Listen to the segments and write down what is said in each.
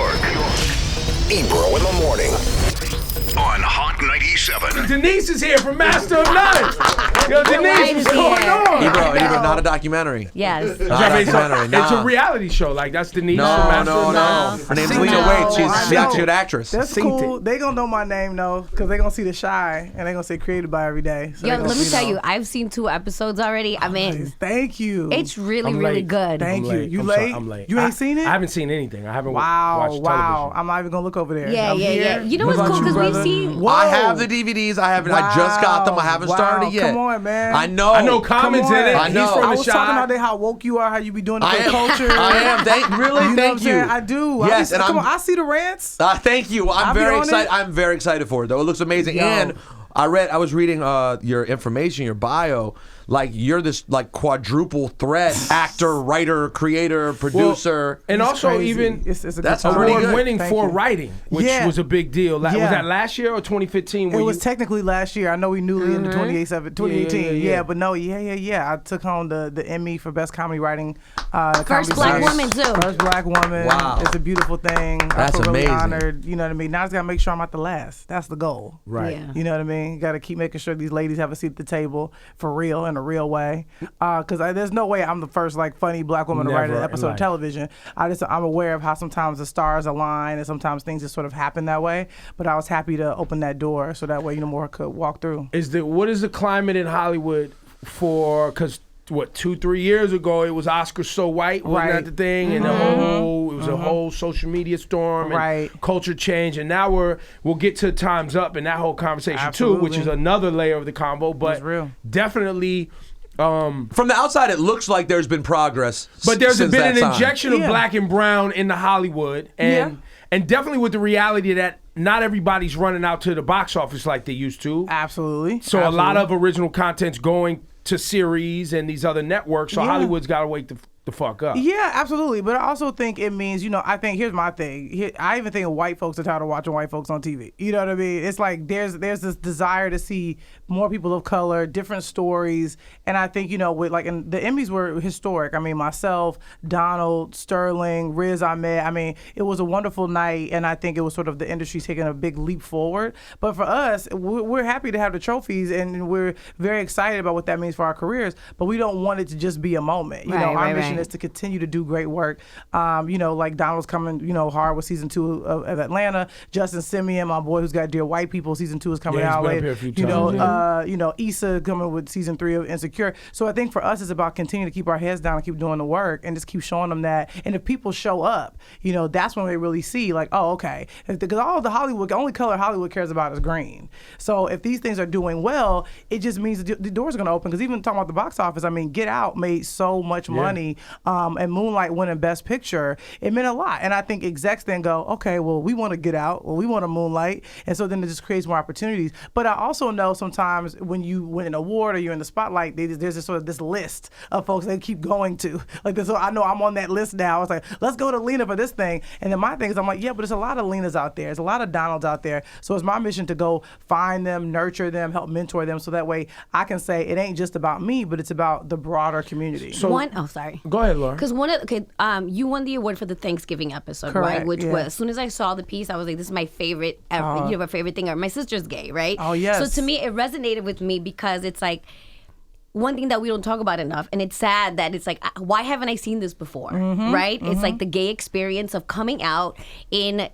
York. Ebro in the morning on Hot 97. Denise is here from Master of None. Yo, Denise, what's going on? Ebro, not a documentary. Yes. Not a documentary, It's a reality show. Like, that's Denise from No. Master of None. Her name's Lena Waithe. She's actually an actress. That's cool. They gonna know my name though, because they gonna see The Shy and they gonna say created by every day. So Yo, let me tell you, I've seen 2 episodes already. I'm in. Thank you. It's really good. Thank you. You I'm late? sorry, I'm late. You ain't seen it? I haven't seen anything. I haven't watched television. I'm not even gonna look over there. Yeah. You know what's What cool? about Because we've brother? seen. Whoa. I have the DVDs. I just got them. I haven't started it yet. Come on, man. I know. I know Common's in it. I know. He's from I the was talking Shy. about how woke you are, how you be doing it I for am. culture. I am. Thank You know what I'm you. saying? I do. Yes, and come I'm. on, I see the rants. Thank you. I'm I'll be very on excited. it. I'm very excited for it, though. It looks amazing. Yo. And I was reading your information, your bio. Like, you're this like quadruple threat actor, writer, creator, producer. And It's also crazy. even It's a good that's time. pretty good. award-winning Thank for you. writing, which Yeah. was a big deal. Was Yeah. that last year or 2015? It was technically last year. I know we newly into 2018. Yeah. But no, yeah. I took home the Emmy for Best Comedy Writing. First comedy black series. woman, too. First black woman. Wow. It's a beautiful thing. I That's feel really amazing. honored. You know what I mean? Now I just got to make sure I'm at the last. That's the goal. right. Yeah. You know what I mean? Got to keep making sure these ladies have a seat at the table for real, in a real way. Because there's no way I'm the first like funny black woman to write Never an in episode of life. television. I'm aware of how sometimes the stars align and sometimes things just sort of happen that way. But I was happy to open that door so that way more could walk through. What is the climate in Hollywood for? Because 2-3 years ago it was Oscar So White, wasn't that the thing? And it was a whole social media storm and culture change. And now we'll get to Time's Up and that whole conversation too, which is another layer of the combo. But definitely. From the outside, it looks like there's been progress. But there's since been that an time. injection of black and brown into Hollywood, and definitely with the reality that not everybody's running out to the box office like they used to. Absolutely. So a lot of original content's going to series and these other networks. So Hollywood's got to wake the fuck up. Yeah, absolutely. But I also think it means, I think, here's my thing. I even think white folks are tired of watching white folks on TV. You know what I mean? It's like there's this desire to see more people of color, different stories. And I think, and the Emmys were historic. I mean, myself, Donald, Sterling, Riz Ahmed. I mean, it was a wonderful night. And I think it was sort of the industry taking a big leap forward. But for us, we're happy to have the trophies and we're very excited about what that means for our careers. But we don't want it to just be a moment. Our mission is to continue to do great work. Like Donald's coming, hard with season 2 of Atlanta. Justin Simeon, my boy who's got Dear White People, season 2 is coming out later. Issa coming with season 3 of Insecure. So I think for us, it's about continuing to keep our heads down and keep doing the work and just keep showing them that. And if people show up, that's when they really see like, oh, okay. Because all the only color Hollywood cares about is green. So if these things are doing well, it just means the doors are going to open. Because even talking about the box office, I mean, Get Out made so much money. And Moonlight winning Best Picture, it meant a lot. And I think execs then go, okay, well, we want to Get Out, well, we want to Moonlight, and so then it just creates more opportunities. But I also know sometimes when you win an award or you're in the spotlight, there's this sort of this list of folks they keep going to. Like this, so I know I'm on that list now. It's like, let's go to Lena for this thing. And then my thing is, I'm like, yeah, but there's a lot of Lenas out there. There's a lot of Donalds out there. So it's my mission to go find them, nurture them, help mentor them, so that way I can say it ain't just about me, but it's about the broader community. So sorry. Go ahead, Laura. Because you won the award for the Thanksgiving episode, Correct, right? Which yeah. was, as soon as I saw the piece, I was like, this is my favorite ever. My favorite thing ever. My sister's gay, right? Oh, yes. So to me, it resonated with me because it's like, one thing that we don't talk about enough, and it's sad that it's like, why haven't I seen this before, right? It's like the gay experience of coming out in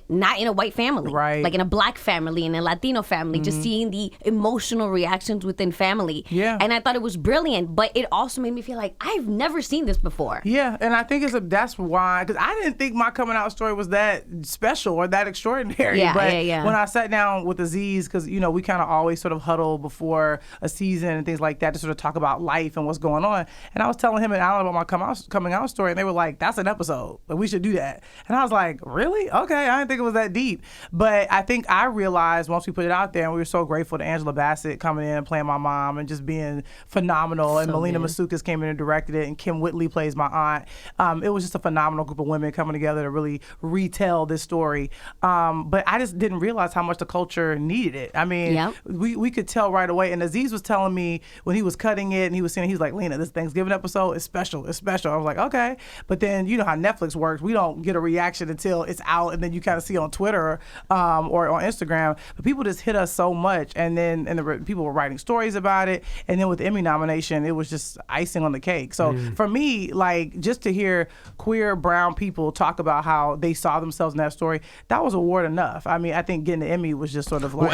not in a white family, right? Like in a black family, in a Latino family, just seeing the emotional reactions within family. Yeah. And I thought it was brilliant, but it also made me feel like I've never seen this before. Yeah, and I think that's why, because I didn't think my coming out story was that special or that extraordinary. Yeah, but yeah. when I sat down with Aziz, because we kind of always sort of huddle before a season and things like that to sort of talk about life and what's going on. And I was telling him and Alan about my coming out story, and they were like, that's an episode. Like, we should do that. And I was like, really? Okay, I didn't think it was that deep. But I think I realized once we put it out there, and we were so grateful to Angela Bassett coming in and playing my mom and just being phenomenal. And Melina Masoukas came in and directed it, and Kim Whitley plays my aunt. It was just a phenomenal group of women coming together to really retell this story. But I just didn't realize how much the culture needed it. I mean, we could tell right away. And Aziz was telling me when when he was cutting it and he was saying, he was like, Lena, this Thanksgiving episode is special. It's special. I was like, okay. But then you know how Netflix works. We don't get a reaction until it's out, and then you kind of see on Twitter or on Instagram. But people just hit us so much, and then people were writing stories about it. And then with the Emmy nomination, it was just icing on the cake. So for me, like, just to hear queer brown people talk about how they saw themselves in that story, that was award enough. I mean, I think getting the Emmy was just sort of like,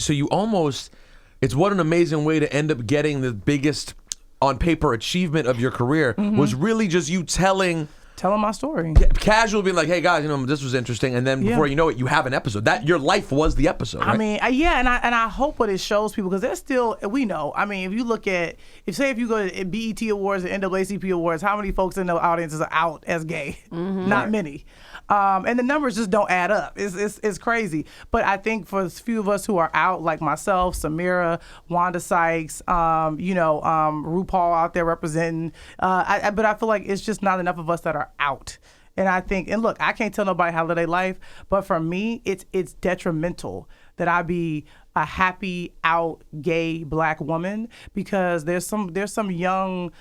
so you almost, it's what an amazing way to end up getting the biggest on paper achievement of your career was really just you telling my story. Casual being like, hey guys, you know, this was interesting, and then before you know it, you have an episode. That your life was the episode, right? I mean, and I hope what it shows people, because there's still, we know, I mean, if you look at, if you go to BET Awards and NAACP Awards, how many folks in the audience are out as gay? Not many. And the numbers just don't add up. It's crazy. But I think for a few of us who are out, like myself, Samira, Wanda Sykes, RuPaul out there representing, but I feel like it's just not enough of us that are out. And I think, and look, I can't tell nobody how to live their life, but for me, it's detrimental that I be a happy out gay black woman, because there's some young,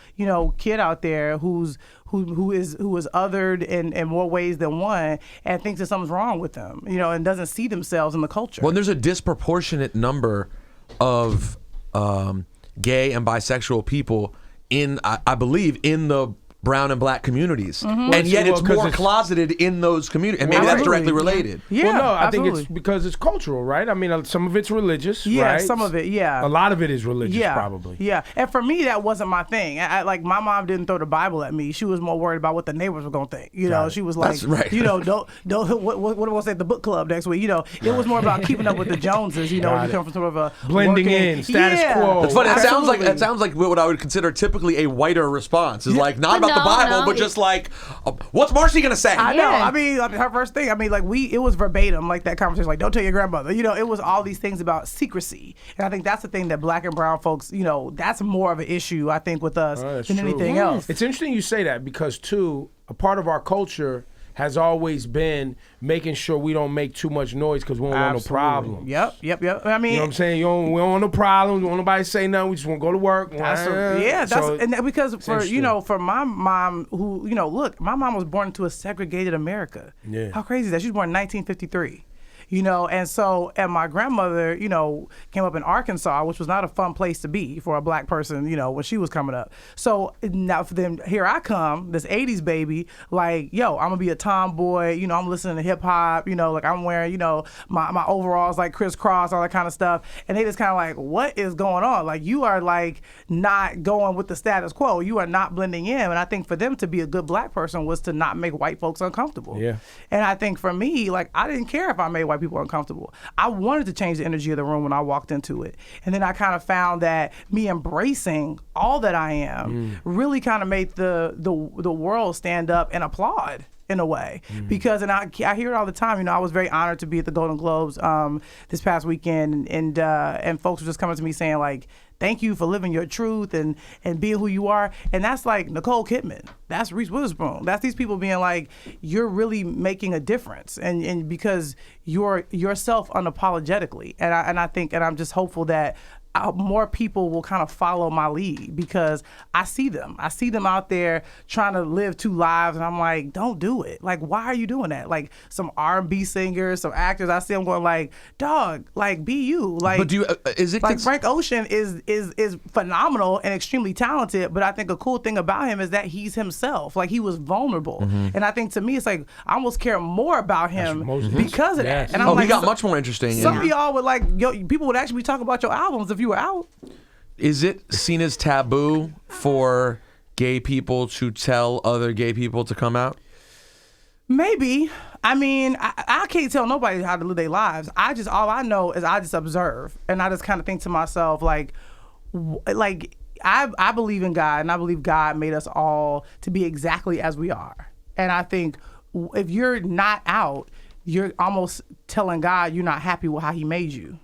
kid out there who is othered in more ways than one, and thinks that something's wrong with them, and doesn't see themselves in the culture. Well, there's a disproportionate number of gay and bisexual people in, I believe, in the brown and black communities, and yet it's more closeted in those communities, and maybe that's directly related. Yeah, well, no, I absolutely. think it's because it's cultural, right? I mean, some of it's religious, yeah, right? Some of it, yeah. A lot of it is religious, probably. Yeah, and for me, that wasn't my thing. Like, my mom didn't throw the Bible at me. She was more worried about what the neighbors were gonna think. She was like, that's right. Don't what do I say at the book club next week? It was more about keeping up with the Joneses. You come from sort of a blending in, status quo. It's funny. It sounds like what I would consider typically a whiter response. Is like not about the Bible, but just like, what's Marcy gonna say? I know. I mean, her first thing. I mean, like it was verbatim, like that conversation. Like, don't tell your grandmother. It was all these things about secrecy, and I think that's the thing that black and brown folks, that's more of an issue, I think, with us than anything else. It's interesting you say that, because too, a part of our culture has always been making sure we don't make too much noise, because we don't want no problem. Yep. I mean, you know what I'm saying? We don't want no problems. We don't want nobody to say nothing. We just want to go to work. Because for my mom, who, look, my mom was born into a segregated America. Yeah. How crazy is that? She was born in 1953. And my grandmother, came up in Arkansas, which was not a fun place to be for a black person, when she was coming up. So now for them, here I come, this 80s baby, like, yo, I'm gonna be a tomboy, I'm listening to hip hop, like I'm wearing, my overalls like crisscross, all that kind of stuff. And they just kind of like, what is going on? Like, you are like not going with the status quo. You are not blending in. And I think for them to be a good black person was to not make white folks uncomfortable. Yeah. And I think for me, like, I didn't care if I made white people uncomfortable. I wanted to change the energy of the room when I walked into it. And then I kind of found that me embracing all that I am really kind of made the world stand up and applaud in a way. Because, and I hear it all the time, I was very honored to be at the Golden Globes this past weekend, and folks were just coming to me saying, like, thank you for living your truth and being who you are. And that's like Nicole Kidman. That's Reese Witherspoon. That's these people being like, you're really making a difference. And because you're yourself unapologetically. And I think, and I'm just hopeful that more people will kind of follow my lead, because I see them out there trying to live two lives, and I'm like, don't do it. Like, why are you doing that? Like, some R&B singers, some actors, I see them going like, dog, like, be you. Like, but do you, is it like Frank Ocean is phenomenal and extremely talented, but I think a cool thing about him is that he's himself. Like, he was vulnerable, and I think to me it's like I almost care more about him because of that. And I'm like, he got much more interesting. Some of y'all would like, people would actually be talking about your albums if you were out. Is it seen as taboo for gay people to tell other gay people to come out? Maybe. I mean, I can't tell nobody how to live their lives. All I know is I just observe, and I just kind of think to myself, like I believe in God, and I believe God made us all to be exactly as we are. And I think if you're not out, you're almost telling God you're not happy with how he made you.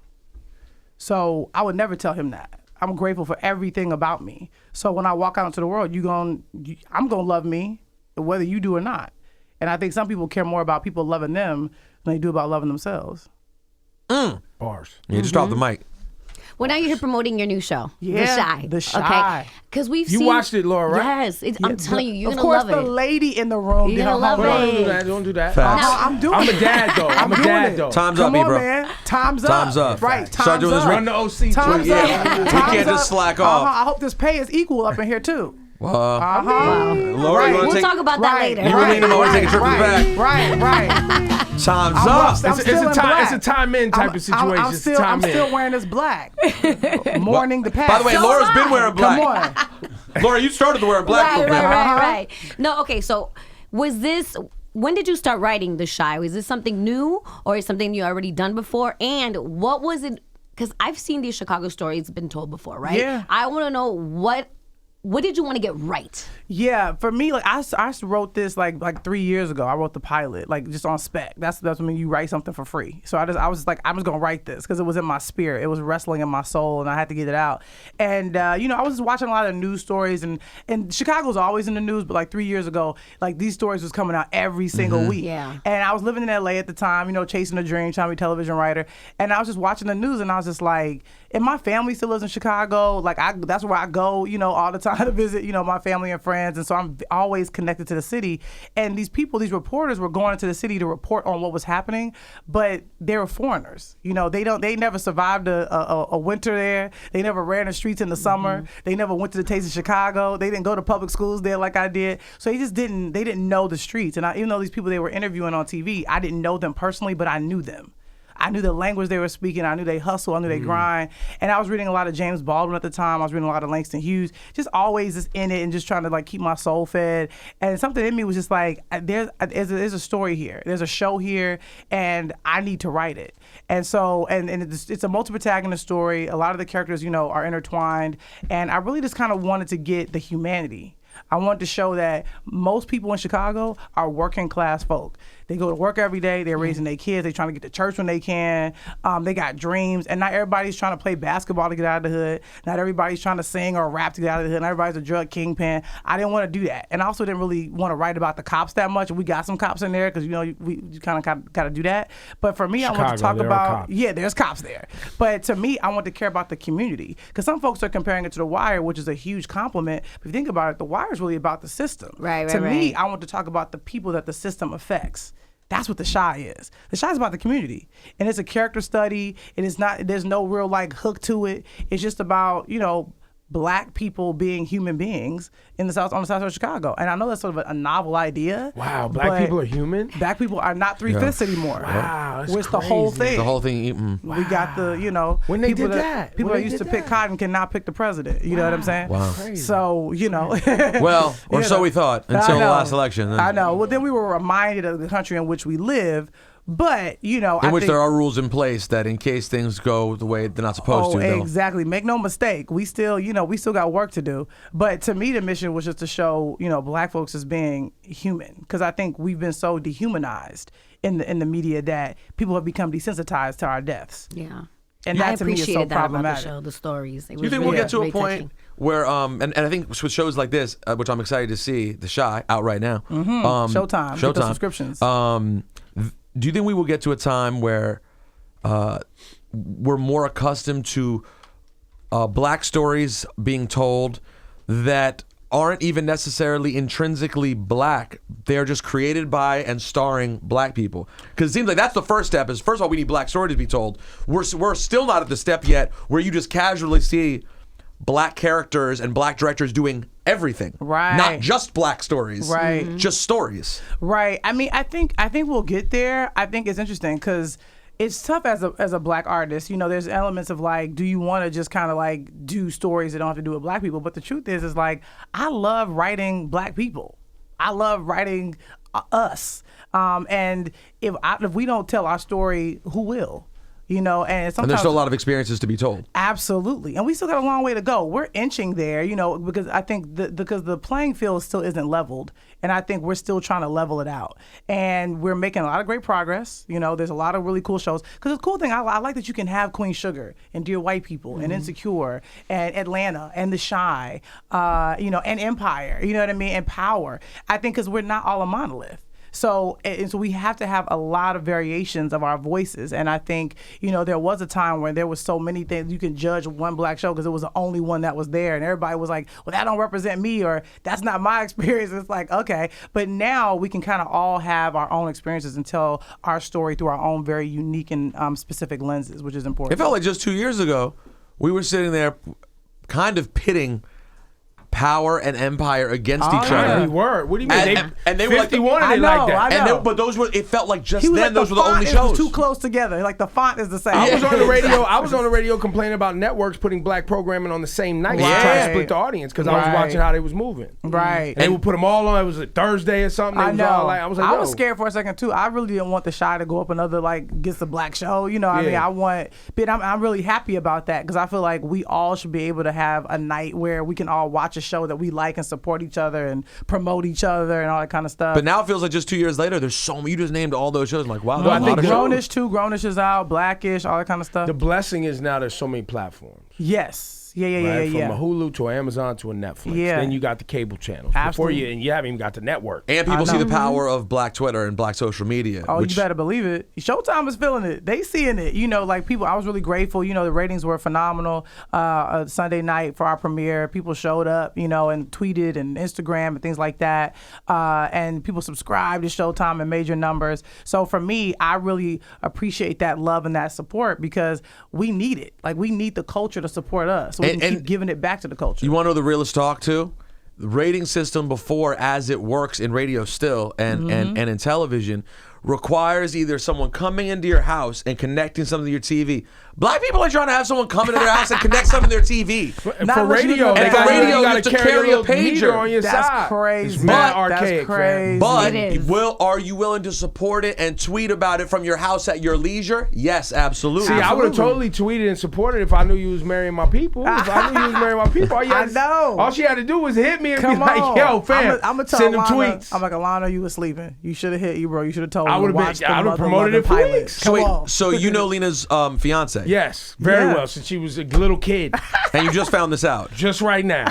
So I would never tell him that. I'm grateful for everything about me. So when I walk out into the world, I'm gonna love me, whether you do or not. And I think some people care more about people loving them than they do about loving themselves. Bars. Yeah, just drop the mic. Well, now you're here promoting your new show, The Shy. Okay, because You watched it, Laura, right? Yes, I'm telling you, you're gonna love it. Of course, the lady in the room. You're gonna love it. Don't do that. I'm doing I'm a dad, though. I'm a dad, though. Time's up, Come on, bro. man. Time's up. Time's up. Right. Start doing this. Run the OC. Time's up. We can't just slack off. I hope this pay is equal up in here too. Laura, Right. you We'll talk about that later. You and Lena want to take a trip to the back. Right. Time's I'm up. up. I'm It's still a in time. black. It's a time in type of situation. I'm still wearing this black. Mourning the past. By the way, Laura's been wearing black. Come on. Laura, you started to wear black. Right. No, okay. So, was this? When did you start writing The Shy? Was this something new, or is something you already done before? And what was it? Because I've seen these Chicago stories been told before, right? Yeah. I want to know what did you want to get right? Yeah, for me, like I wrote this like 3 years ago. I wrote the pilot, like just on spec. That's when you write something for free. So I was like, I'm just gonna write this because it was in my spirit. It was wrestling in my soul, and I had to get it out. And I was just watching a lot of news stories, and Chicago's always in the news. But like 3 years ago, like these stories was coming out every single week. Yeah. And I was living in LA at the time, chasing a dream, trying to be a television writer. And I was just watching the news, and I was just like, and my family still lives in Chicago. Like that's where I go, all the time to visit, my family and friends. And so I'm always connected to the city. And these reporters were going into the city to report on what was happening, but they were foreigners. They never survived a winter there. They never ran the streets in the summer. They never went to the Taste of Chicago. They didn't go to public schools there like I did. So they didn't know the streets. And even though these people they were interviewing on TV, I didn't know them personally, but I knew them. I knew the language they were speaking. I knew they hustle. I knew they grind. And I was reading a lot of James Baldwin at the time. I was reading a lot of Langston Hughes. Just always just in it and just trying to like keep my soul fed. And something in me was just like, there's a story here. There's a show here, and I need to write it. And so, and it's a multi-protagonist story. A lot of the characters, are intertwined. And I really just kind of wanted to get the humanity. I wanted to show that most people in Chicago are working class folk. They go to work every day. They're raising their kids. They're trying to get to church when they can. They got dreams. And not everybody's trying to play basketball to get out of the hood. Not everybody's trying to sing or rap to get out of the hood. Not everybody's a drug kingpin. I didn't want to do that. And I also didn't really want to write about the cops that much. We got some cops in there because, you kind of got to do that. But for me, Chicago, I want to talk about, cops. Yeah, there's cops there. But to me, I want to care about the community. Because some folks are comparing it to The Wire, which is a huge compliment. But if you think about it, The Wire is really about the system. Right. To me, I want to talk about the people that the system affects. That's what The Shy is. The Shy is about the community. And it's a character study. It is not, there's no real hook to it. It's just about, Black people being human beings on the south side of Chicago. And I know that's sort of a novel idea. Wow, black people are human? Black people are not 3/5 anymore. Wow, that's Which the whole crazy. thing. The whole thing. We got the, When they people did that. People When that they used to did pick that. cotton cannot pick the president. You know what I'm saying? Wow. Crazy. So, Well, or so we thought until the last election. I know. Well, then we were reminded of the country in which we live. But, in which there are rules in place that in case things go the way they're not supposed to. Exactly. Make no mistake. We still got work to do. But to me, the mission was just to show, Black folks as being human. Because I think we've been so dehumanized in the media that people have become desensitized to our deaths. Yeah. And that to me is so problematic. About the show, the stories. Do you think we'll get to a point where, and I think with shows like this, which I'm excited to see, The Shy, out right now. Showtime. Get those subscriptions. Do you think we will get to a time where we're more accustomed to Black stories being told that aren't even necessarily intrinsically Black? They're just created by and starring Black people. Because it seems like that's the first step. Is first of all, we need Black stories to be told. We're still not at the step yet where you just casually see Black characters and Black directors doing everything. Right. Not just Black stories. Right. Just stories. Right. I mean, I think we'll get there. I think it's interesting because it's tough as a Black artist. There's elements of do you want to just kind of do stories that don't have to do with Black people? But the truth is I love writing Black people. I love writing us. And if we don't tell our story, who will? And sometimes, And there's still a lot of experiences to be told. Absolutely. And we still got a long way to go. We're inching there, because I think because the playing field still isn't leveled. And I think we're still trying to level it out. And we're making a lot of great progress. There's a lot of really cool shows. Because the cool thing, I like that you can have Queen Sugar and Dear White People and Insecure and Atlanta and The Shy, and Empire, you know what I mean, and Power. I think because we're not all a monolith. So we have to have a lot of variations of our voices. And I think, there was a time when there was so many things you can judge one black show because it was the only one that was there. And everybody was like, well, that don't represent me, or that's not my experience. It's like, okay. But now we can kind of all have our own experiences and tell our story through our own very unique and specific lenses, which is important. It felt like just 2 years ago, we were sitting there kind of pitting power and empire against each other. We were. What do you mean? And they were like, like that. And but those were. It felt like just then those were the only It shows. was too close together. Like the font is the same. I was on the radio. I was on the radio complaining about networks putting black programming on the same night, trying to split the audience because I was watching how they was moving. Right. And they would put them all on. It was a Thursday or something. I know. I was like, I was scared for a second too. I really didn't want the Shy to go up another gets the black show. I mean, but I'm really happy about that because I feel like we all should be able to have a night where we can all watch a show that we like and support each other and promote each other and all that kind of stuff. But now it feels like just 2 years later, there's so many. You just named all those shows. I'm like, wow. I think Grownish too. Grownish is out. Blackish, all that kind of stuff. The blessing is now there's so many platforms. Yes. Yeah. From a Hulu to an Amazon to a Netflix. Yeah. Then you got the cable channels. Absolutely. And you haven't even got the network. And people see the power of black Twitter and black social media. Oh, you better believe it. Showtime is feeling it. They seeing it. People, I was really grateful. The ratings were phenomenal Sunday night for our premiere. People showed up, and tweeted and Instagram and things like that. And people subscribed to Showtime in major numbers. So for me, I really appreciate that love and that support because we need it. Like, we need the culture to support us. So we can keep giving it back to the culture. You want to know the realest talk too? The rating system before, as it works in radio still and in television, requires either someone coming into your house and connecting something to your TV. Black people are trying to have someone come into their house and connect something to their TV. For radio, you have to carry a pager on your That's side. crazy. It's mad archaic, crazy. But It is. are you willing to support it and tweet about it from your house at your leisure? Yes, absolutely. See, I would have totally tweeted and supported if I knew you was marrying my people. If I knew you was marrying my people, all she had to do was hit me and be like, "Yo, fam, I'm gonna send them Alana, tweets." I'm like, Alana, you was sleeping. You should have hit Ebro. You should have told me. I would have promoted it for weeks. So you know Lena's fiance? Yes, very well, since she was a little kid. And you just found this out? Just right now.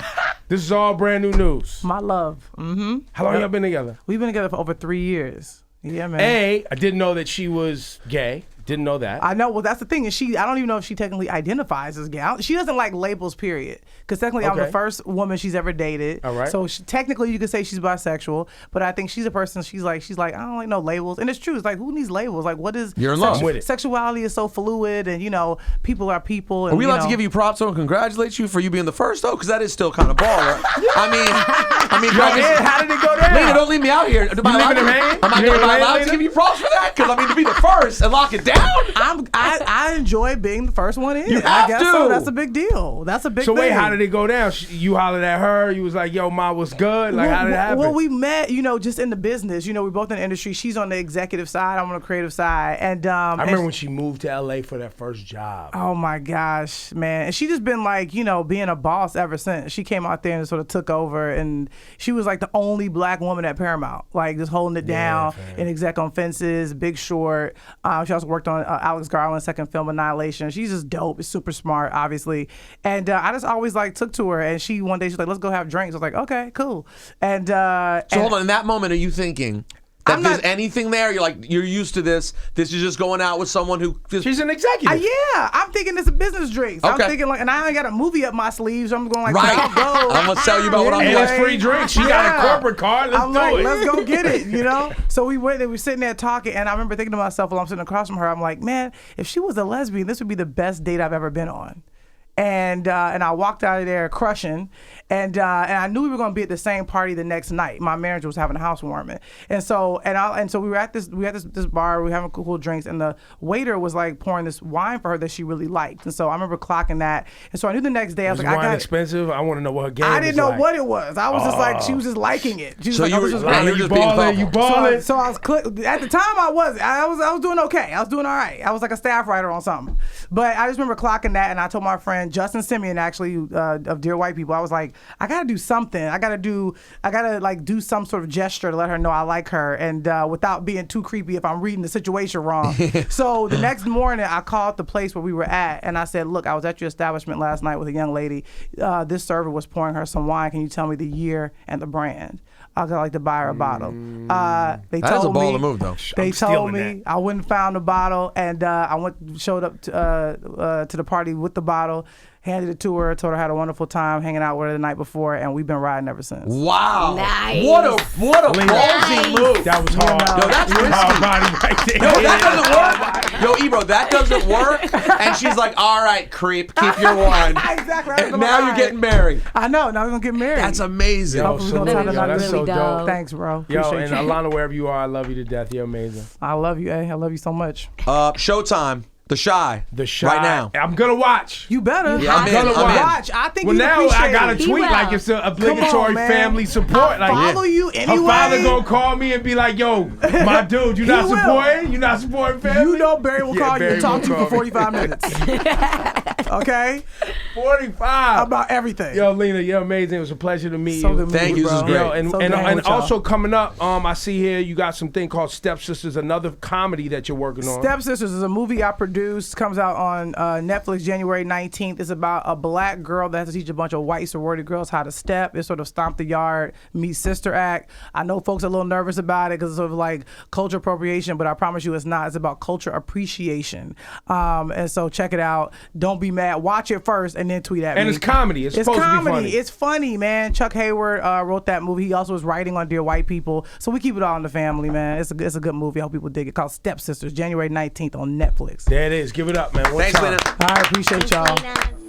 This is all brand new news. My love. Mm-hmm. How long y'all been together? We've been together for over 3 years. Yeah, man. I didn't know that she was gay. Didn't know that. I know. Well, that's the thing. I don't even know if she technically identifies as gay. She doesn't like labels, period. Because technically, I'm the first woman she's ever dated. All right. So technically, you could say she's bisexual. But I think she's a person. She's like, I don't like no labels. And it's true. It's like, who needs labels? Like, what is? You're in love with it. Sexuality is so fluid, and people are people. And, Are we allowed to give you props and congratulate you for you being the first though? Because that is still kind of baller. I mean, Ed, how did it go down? Lena, don't leave me out here. Am I allowed to give you props for that? Because to be the first and lock it down. I enjoy being the first one in. You have I guess to. So. That's a big deal. That's a big thing. So wait, how did it go down? You hollered at her. You was like, "Yo, Ma, what's good?" Like, how did it happen? Well, we met, just in the business. We're both in the industry. She's on the executive side. I'm on the creative side. And I remember when she moved to LA for that first job. Oh my gosh, man! And she just been like, being a boss ever since. She came out there and sort of took over, and she was like the only black woman at Paramount, like just holding it down in exec on Fences, Big Short. She also worked on Alex Garland's second film, Annihilation. She's just dope. Super smart, obviously. And I just always took to her. And one day she's like, "Let's go have drinks." I was like, "Okay, cool." And so hold on. In that moment, are you thinking that there's anything there? You're used to this. This is just going out with someone who. She's an executive. Yeah, I'm thinking it's a business drinks. Okay. I'm thinking and I ain't got a movie up my sleeve, so I'm going right. I'll go. I'm gonna tell you about what I'm doing. And it's free drinks. She got a corporate card. Let's do it. Let's go get it. So we went there. We were sitting there talking, and I remember thinking to myself while I'm sitting across from her, I'm like, man, if she was a lesbian, this would be the best date I've ever been on. And I walked out of there crushing, and I knew we were going to be at the same party the next night. My manager was having a housewarming, and so we were at this bar. We were having cool drinks, and the waiter was pouring this wine for her that she really liked. And so I remember clocking that, and so I knew the next day I was like, wine expensive? I want to know what her game. I didn't know what it was. I was just like, she was just liking it. She was so you were just balling. You balling. So I was at the time I was doing okay. I was doing all right. I was like a staff writer on something, but I just remember clocking that, and I told my friend Justin Simeon, actually, of Dear White People, I was like, I gotta do something. I gotta like do some sort of gesture to let her know I like her, and without being too creepy if I'm reading the situation wrong. So the next morning, I called the place where we were at, and I said, look, I was at your establishment last night with a young lady. This server was pouring her some wine. Can you tell me the year and the brand? I'd like to buy her a bottle. They That is a told me, baller move, though. They I'm told stealing me that. I went and found the bottle, and I showed up to the party with the bottle, handed it to her, told her I had a wonderful time hanging out with her the night before, and we've been riding ever since. Wow. Nice. What a ballsy move. That was hard. Yo, that's You risky. hard body right there. Yo, that doesn't work. Yo, Ebro, that doesn't work. And she's like, all right, creep, keep your wine. Exactly. And now you're getting married. I know. Now we're gonna get married. That's amazing. Yo, Hopefully we're gonna salute, tie the yo, knot that's this so week. dope. Thanks, bro. Yo, Appreciate and you. Alana, wherever you are, I love you to death. You're amazing. I love you, I love you so much. Showtime. The Shy. The Shy. Right now. I'm gonna watch. You better. Yeah, I'm in, gonna I'm in. watch. I think Well, you now appreciate I got to it. He tweet will. like it's an obligatory man. family support. Like, Follow you anyway. her father gonna call me and be like, "Yo, my dude, you not will. supporting? You not supporting family? You know Barry will Yeah, call you Barry and talk will to you for call me. 45 minutes. Okay? 45 About everything. Yo, Lena, you're amazing. It was a pleasure to meet So you. good meeting Thank you, this bro. is great. Yo, and, So and, good and with y'all. also coming up, I see here you got something called Stepsisters, another comedy that you're working on. Stepsisters is a movie I produced. Comes out on Netflix January 19th. It's about a black girl that has to teach a bunch of white sorority girls how to step. It's sort of Stomp the Yard meets Sister Act. I know folks are a little nervous about it because it's sort of like culture appropriation, but I promise you it's not. It's about culture appreciation. And so check it out. Don't be mad. Watch it first and then tweet at me. And it's comedy. It's supposed to be funny. It's funny, man. Chuck Hayward wrote that movie. He also was writing on Dear White People. So we keep it all in the family, man. It's a good movie. I hope people dig it. Called Stepsisters, January 19th on Netflix. There it is. Give it up, man. One Thanks, time. Lena. I appreciate y'all. Lena.